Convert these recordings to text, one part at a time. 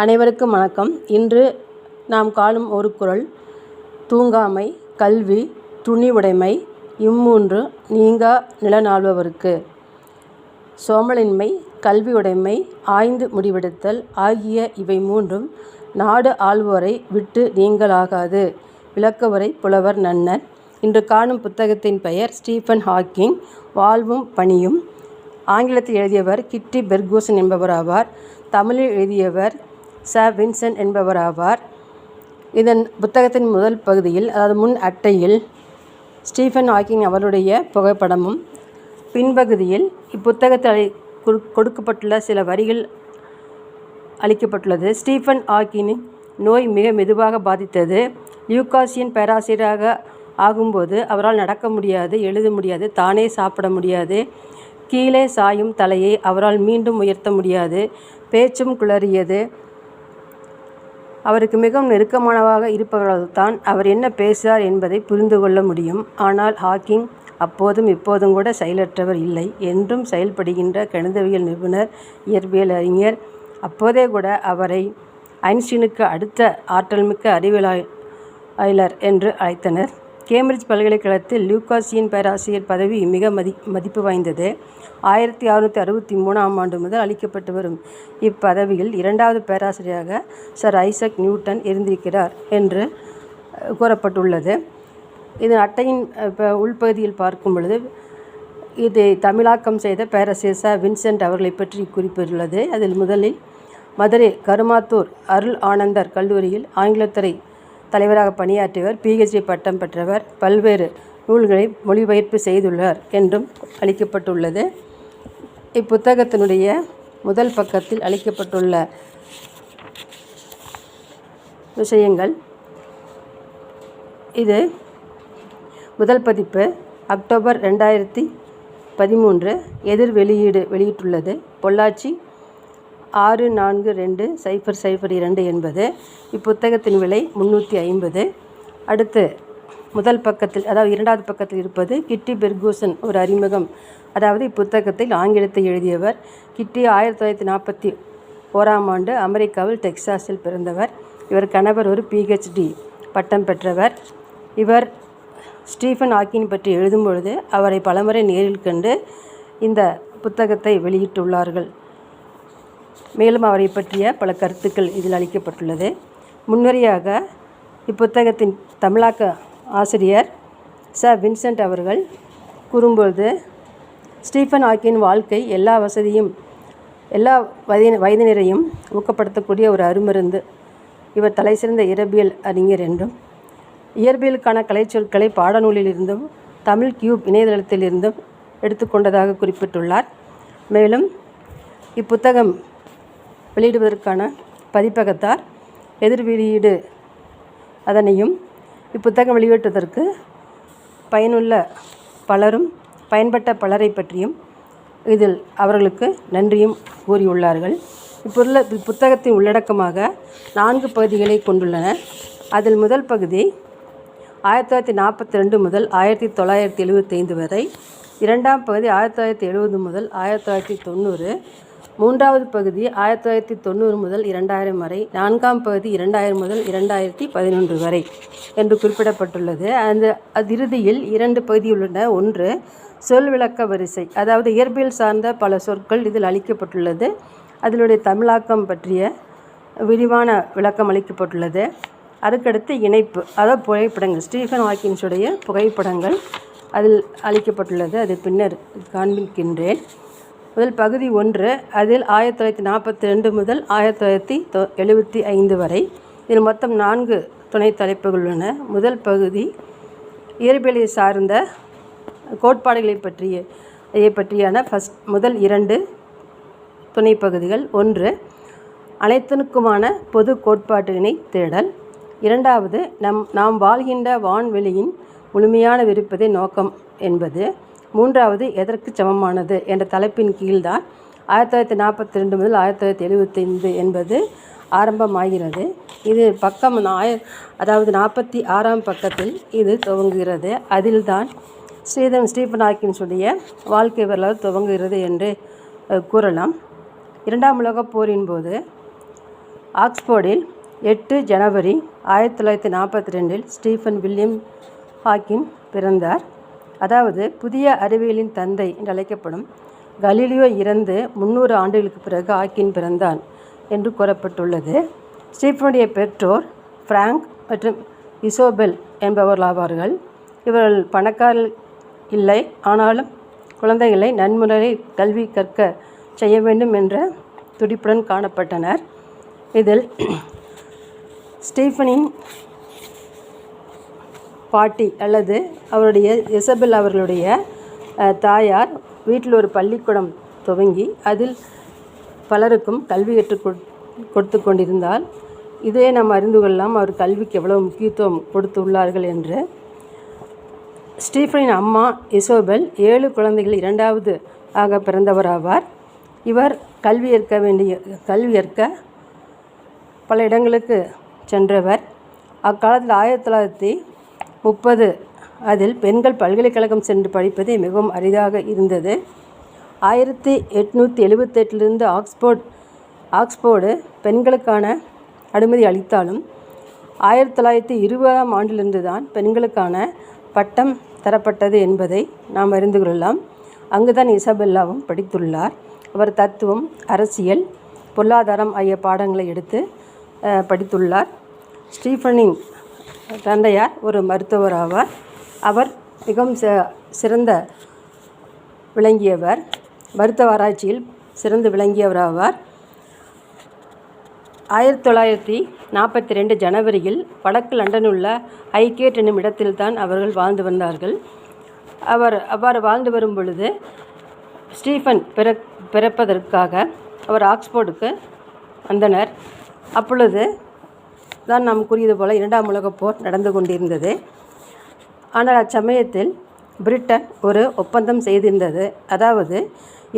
அனைவருக்கும் வணக்கம். இன்று நாம் காணும் ஒரு குறள்: தூங்காமை, கல்வி, துணிவுடைமை இம்மூன்று நீங்கா நிலனாள்பவர்க்கு. சோம்பலின்மை, கல்வியுடைமை, ஆய்ந்து முடிவெடுத்தல் ஆகிய இவை மூன்றும் நாடு ஆள்வோரை விட்டு நீங்கலாகாது. விளக்கவுரை புலவர் நன்னர். இன்று காணும் புத்தகத்தின் பெயர் ஸ்டீஃபன் ஹாக்கிங், வாழ்வும் பணியும். ஆங்கிலத்தில் எழுதியவர் கிட்டி பெர்கூசன் என்பவராவார். தமிழில் எழுதியவர் ச. வின்சென்ட் என்பவராவார். இதன் புத்தகத்தின் முதல் பகுதியில், அதாவது முன் அட்டையில், ஸ்டீஃபன் ஹாக்கிங் அவருடைய புகைப்படமும், பின்பகுதியில் இப்புத்தகத்தில் கொடுக்கப்பட்டுள்ள சில வரிகள் அளிக்கப்பட்டுள்ளது. ஸ்டீஃபன் ஹாக்கிங்கின் நோய் மிக மெதுவாக பாதித்தது. லியூகாசியன் பேராசிரியராக ஆகும்போது அவரால் நடக்க முடியாது, எழுத முடியாது, தானே சாப்பிட முடியாது, கீழே சாயும் தலையை அவரால் மீண்டும் உயர்த்த முடியாது, பேச்சும் குளறியது. அவருக்கு மிகவும் நெருக்கமானவாக இருப்பவர்கள்தான் அவர் என்ன பேசுகிறார் என்பதை புரிந்து கொள்ள முடியும். ஆனால் ஹாக்கிங் அப்போதும் இப்போதும் கூட செயலற்றவர் இல்லை. என்றும் செயல்படுகின்ற கணிதவியல் நிபுணர், இயற்பியல் அறிஞர். அப்போதே கூட அவரை ஐன்ஸ்டீனுக்கு அடுத்த ஆற்றல்மிக்க அறிவியலாளர் என்று அழைத்தனர். கேம்பிரிட்ஜ் பல்கலைக்கழகத்தில் லியூகாசியன் பேராசிரியர் பதவி மிக மதிப்பு வாய்ந்தது. 1663 முதல் அளிக்கப்பட்டு வரும் இப்பதவியில் இரண்டாவது பேராசிரியராக சர் ஐசக் நியூட்டன் இருந்திருக்கிறார் என்று கூறப்பட்டுள்ளது. இதன் அட்டையின் உள்பகுதியில் பார்க்கும் பொழுது இதை தமிழாக்கம் செய்த பேராசிரியர் ச. வின்சென்ட் அவர்களை பற்றி குறிப்பிட்டுள்ளது. அதில் முதலில் மதுரை கருமாத்தூர் அருள் ஆனந்தர் கல்லூரியில் ஆங்கிலத்துறை தலைவராக பணியாற்றியவர், PhD பட்டம் பெற்றவர், பல்வேறு நூல்களை மொழிபெயர்ப்பு செய்துள்ளார் என்றும் அளிக்கப்பட்டுள்ளது. இப்புத்தகத்தினுடைய முதல் பக்கத்தில் அளிக்கப்பட்டுள்ள விஷயங்கள்: இது முதல் பதிப்பு அக்டோபர் 2013 எதிர் வெளியிட்டுள்ளது. பொள்ளாச்சி 642002 என்பது. இப்புத்தகத்தின் விலை 350. அடுத்து முதல் பக்கத்தில், அதாவது இரண்டாவது பக்கத்தில் இருப்பது கிட்டி பெர்கூசன் ஒரு அறிமுகம். அதாவது இப்புத்தகத்தில் ஆங்கிலத்தை எழுதியவர். கிட்டி 1941 அமெரிக்காவில் டெக்சாஸில் பிறந்தவர். இவர் கணவர் ஒரு PhD பட்டம் பெற்றவர். இவர் ஸ்டீஃபன் ஹாக்கிங் பற்றி எழுதும் பொழுது அவரை பலமுறை நேரில் கண்டு இந்த புத்தகத்தை வெளியிட்டுள்ளார்கள். மேலும் அவரை பற்றிய பல கருத்துக்கள் இதில் அளிக்கப்பட்டுள்ளது. முன்னுரையாக இப்புத்தகத்தின் தமிழாக்க ஆசிரியர் ச. வின்சென்ட் அவர்கள் கூறும்பொழுது, ஸ்டீஃபன் ஹாக்கிங்கின் வாழ்க்கை எல்லா வயதினரையும் ஊக்கப்படுத்தக்கூடிய ஒரு அருமருந்து. இவர் தலைசிறந்த இயற்பியல் அறிஞர் என்றும், இயற்பியலுக்கான கலைச்சொற்களை பாடநூலிலிருந்தும் தமிழ் கியூப் இணையதளத்திலிருந்தும் எடுத்துக்கொண்டதாக குறிப்பிட்டுள்ளார். மேலும் இப்புத்தகம் வெளியிடுவதற்கான பதிப்பகத்தார் எதிர் வெளியீடு அதனையும், இப்புத்தகம் வெளியிட்டதற்கு பயன்பட்ட பலரை பற்றியும் இதில் அவர்களுக்கு நன்றியும் கூறியுள்ளார்கள். புத்தகத்தின் உள்ளடக்கமாக 4 பகுதிகளை கொண்டுள்ளன. அதில் முதல் பகுதி 1942 முதல் 1975 வரை, இரண்டாம் பகுதி 1970 முதல் 1990, மூன்றாவது பகுதி 1990 முதல் 2000 வரை, நான்காம் பகுதி 2000 முதல் 2011 வரை என்று குறிப்பிடப்பட்டுள்ளது. அது இறுதியில் 2 பகுதி உள்ளன. ஒன்று சொல் விளக்க வரிசை, அதாவது இயற்பியல் சார்ந்த பல சொற்கள் இதில் அளிக்கப்பட்டுள்ளது. அதனுடைய தமிழாக்கம் பற்றிய விரிவான விளக்கம் அளிக்கப்பட்டுள்ளது. அதுக்கடுத்து இணைப்பு, அதாவது புகைப்படங்கள், ஸ்டீஃபன் ஹாக்கிங்ஸுடைய புகைப்படங்கள் அதில் அளிக்கப்பட்டுள்ளது. அது பின்னர் காண்பிக்கின்றேன். முதல் பகுதி 1, அதில் 1942 முதல் 1975 வரை. இதில் மொத்தம் 4 துணை தலைப்புகள் உள்ளன. முதல் பகுதி இயற்பியலை சார்ந்த கோட்பாடுகளை பற்றியான முதல் 2 துணை பகுதிகள். 1 அனைத்திற்குமான பொது கோட்பாட்டினை தேடல். 2வது நாம் வாழ்கின்ற வான்வெளியின் முழுமையான விருப்பதை நோக்கம் என்பது. 3வது எதற்கு சமமானது என்ற தலைப்பின் கீழ்தான் 1942 முதல் 1975 என்பது ஆரம்பமாகிறது. இது பக்கம் அதாவது 46ஆம் பக்கத்தில் இது துவங்குகிறது. அதில்தான் ஸ்டீஃபன் ஹாக்கிங்ஸுடைய வாழ்க்கை வரலாறு துவங்குகிறது என்று கூறலாம். இரண்டாம் உலகப் போரின் போது ஆக்ஸ்போர்டில் 8 ஜனவரி 1942 ஸ்டீஃபன் வில்லியம் ஹாக்கிங் பிறந்தார். அதாவது புதிய அறிவியலின் தந்தை என்று அழைக்கப்படும் கலீலியோ இறந்து 300 ஆண்டுகளுக்கு பிறகு ஹாக்கிங் பிறந்தான் என்று கூறப்பட்டுள்ளது. ஸ்டீஃபனுடைய பெற்றோர் பிராங்க் மற்றும் இசோபெல் என்பவர்களாவார்கள். இவர்கள் பணக்காரர்கள் இல்லை, ஆனாலும் குழந்தைகளை நன்முறையில் கல்வி கற்க செய்ய வேண்டும் என்ற துடிப்புடன் காணப்பட்டனர். இதில் ஸ்டீஃபனின் பாட்டி அல்லது அவருடைய இசபெல் அவர்களுடைய தாயார் வீட்டில் ஒரு பள்ளிக்கூடம் துவங்கி அதில் பலருக்கும் கல்வி கொடுத்து கொண்டிருந்தால் இதே நாம் அறிந்து கொள்ளலாம் அவர் கல்விக்கு எவ்வளவு முக்கியத்துவம் கொடுத்துள்ளார்கள் என்று. ஸ்டீஃபனின் அம்மா இசோபெல் 7 குழந்தைகள் 2வது ஆக பிறந்தவராவார். இவர் கல்வி ஏற்க பல இடங்களுக்கு சென்றவர். அக்காலத்தில் 1930 அதில் பெண்கள் பல்கலைக்கழகம் சென்று படிப்பது மிகவும் அரிதாக இருந்தது. 1878 ஆக்ஸ்போர்டு பெண்களுக்கான அனுமதி அளித்தாலும் 1920ஆம் ஆண்டிலிருந்து தான் பெண்களுக்கான பட்டம் தரப்பட்டது என்பதை நாம் அறிந்து கொள்ளலாம். அங்குதான் இசபெல்லாவும் படித்துள்ளார். அவர் தத்துவம், அரசியல், பொருளாதாரம் ஆகிய பாடங்களை எடுத்து படித்துள்ளார். ஸ்டீஃபனின் தந்தையார் ஒரு மருத்துவர் ஆவார். அவர் மிகவும் சிறந்த விளங்கியவர், மருத்துவ ஆராய்ச்சியில் சிறந்து விளங்கியவராவார். 1942 ஜனவரியில் வடக்கு லண்டனில் உள்ள ஹைகேட் என்னும் இடத்தில்தான் அவர்கள் வாழ்ந்து வந்தார்கள். அவ்வாறு வாழ்ந்து வரும் பொழுது ஸ்டீஃபன் பிறப்பதற்காக அவர் ஆக்ஸ்போர்டுக்கு வந்தனர். அப்பொழுது தான் நாம் கூறியது போல 2ஆம் உலகப் போர் நடந்து கொண்டிருந்தது. ஆனால் அச்சமயத்தில் பிரிட்டன் ஒரு ஒப்பந்தம் செய்திருந்தது. அதாவது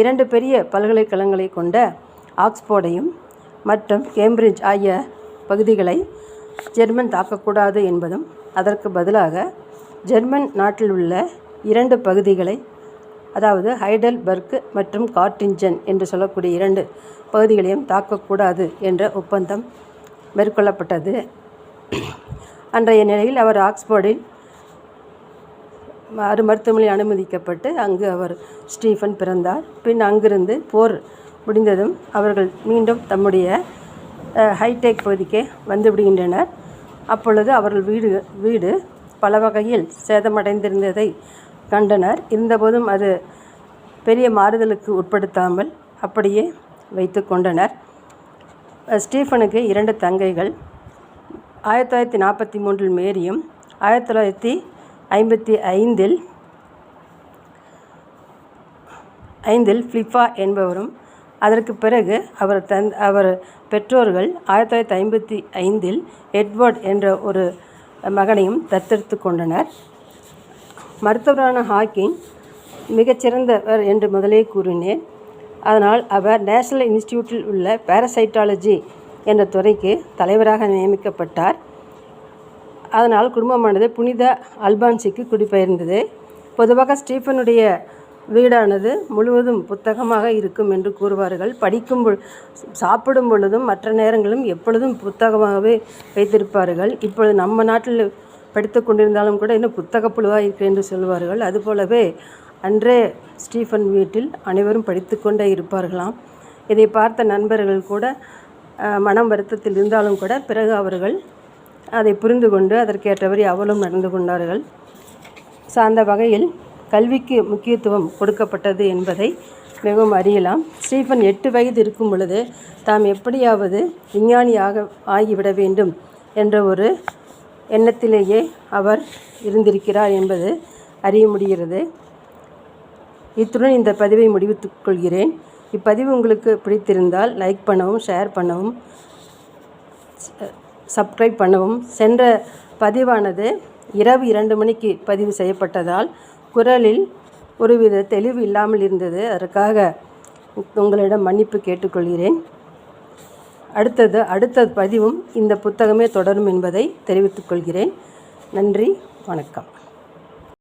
2 பெரிய பல்கலைக்கழகங்களை கொண்ட ஆக்ஸ்போர்டையும் மற்றும் கேம்பிரிட்ஜ் ஆகிய பகுதிகளை ஜெர்மன் தாக்கக்கூடாது என்பதும், அதற்கு பதிலாக ஜெர்மன் நாட்டில் உள்ள 2 பகுதிகளை, அதாவது ஹைடல்பர்க் மற்றும் கார்டிஞ்சன் என்று சொல்லக்கூடிய 2 பகுதிகளையும் தாக்கக்கூடாது என்ற ஒப்பந்தம் மேற்கொள்ளப்பட்டது. அன்றைய நிலையில் அவர் ஆக்ஸ்போர்டில் மருத்துவமனையில் அனுமதிக்கப்பட்டு அங்கு அவர் ஸ்டீஃபன் பிறந்தார். பின் அங்கிருந்து போர் முடிந்ததும் அவர்கள் மீண்டும் தம்முடைய ஹைடெக் பகுதிக்கே வந்து விடுகின்றனர். அப்பொழுது அவர்கள் வீடு பல வகையில் சேதமடைந்திருந்ததை கண்டனர். இருந்தபோதும் அது பெரிய மாறுதலுக்கு உட்படுத்தாமல் அப்படியே வைத்து கொண்டனர். ஸ்டீஃபனுக்கு 2 தங்கைகள். 1943 மேரியும் 1955 ஃபிலிப்பா என்பவரும், அதற்கு பிறகு அவர் பெற்றோர்கள் 1955 எட்வர்ட் என்ற ஒரு மகனையும் தத்தெடுத்து கொண்டனர். மருத்துவரான ஹாக்கிங் மிகச்சிறந்தவர் என்று முதலே கூறினேன். அதனால் அவர் நேஷனல் இன்ஸ்டிடியூட்டில் உள்ள பாரசைட்டாலஜி என்ற துறைக்கு தலைவராக நியமிக்கப்பட்டார். அதனால் குடும்பமானது புனித அல்பான்சிக்கு குடிபெயர்ந்தது. பொதுவாக ஸ்டீஃபனுடைய வீடானது முழுவதும் புத்தகமாக இருக்கும் என்று கூறுவார்கள். சாப்பிடும் பொழுதும் மற்ற நேரங்களும் எப்பொழுதும் புத்தகமாகவே வைத்திருப்பார்கள். இப்பொழுது நம்ம நாட்டில் படித்து கொண்டிருந்தாலும் கூட இன்னும் புத்தக புழுவாக இருக்கு என்று சொல்வார்கள். அதுபோலவே அன்றே ஸ்டீஃபன் வீட்டில் அனைவரும் படித்து கொண்டே இருப்பார்களாம். இதை பார்த்த நண்பர்கள் கூட மனம் வருத்தத்தில் இருந்தாலும் கூட பிறகு அவர்கள் அதை புரிந்து கொண்டு அதற்கேற்றபடி அவளும் நடந்து கொண்டார்கள். அந்த வகையில் கல்விக்கு முக்கியத்துவம் கொடுக்கப்பட்டது என்பதை மிகவும் அறியலாம். ஸ்டீஃபன் 8 வயது இருக்கும் பொழுது தாம் எப்படியாவது விஞ்ஞானியாக ஆகிவிட வேண்டும் என்ற ஒரு எண்ணத்திலேயே அவர் இருந்திருக்கிறார் என்பது அறிய முடிகிறது. இத்துடன் இந்த பதிவை முடித்துக் கொள்கிறேன். இப்பதிவு உங்களுக்கு பிடித்திருந்தால் லைக் பண்ணவும், ஷேர் பண்ணவும், சப்ஸ்கிரைப் பண்ணவும். சென்ற பதிவானது இரவு 2 மணிக்கு பதிவு செய்யப்பட்டதால் குரலில் ஒருவித தெளிவு இல்லாமல் இருந்தது. அதற்காக உங்களிடம் மன்னிப்பு கேட்டுக்கொள்கிறேன். அடுத்த பதிவும் இந்த புத்தகமே தொடரும் என்பதை தெரிவித்துக் கொள்கிறேன். நன்றி, வணக்கம்.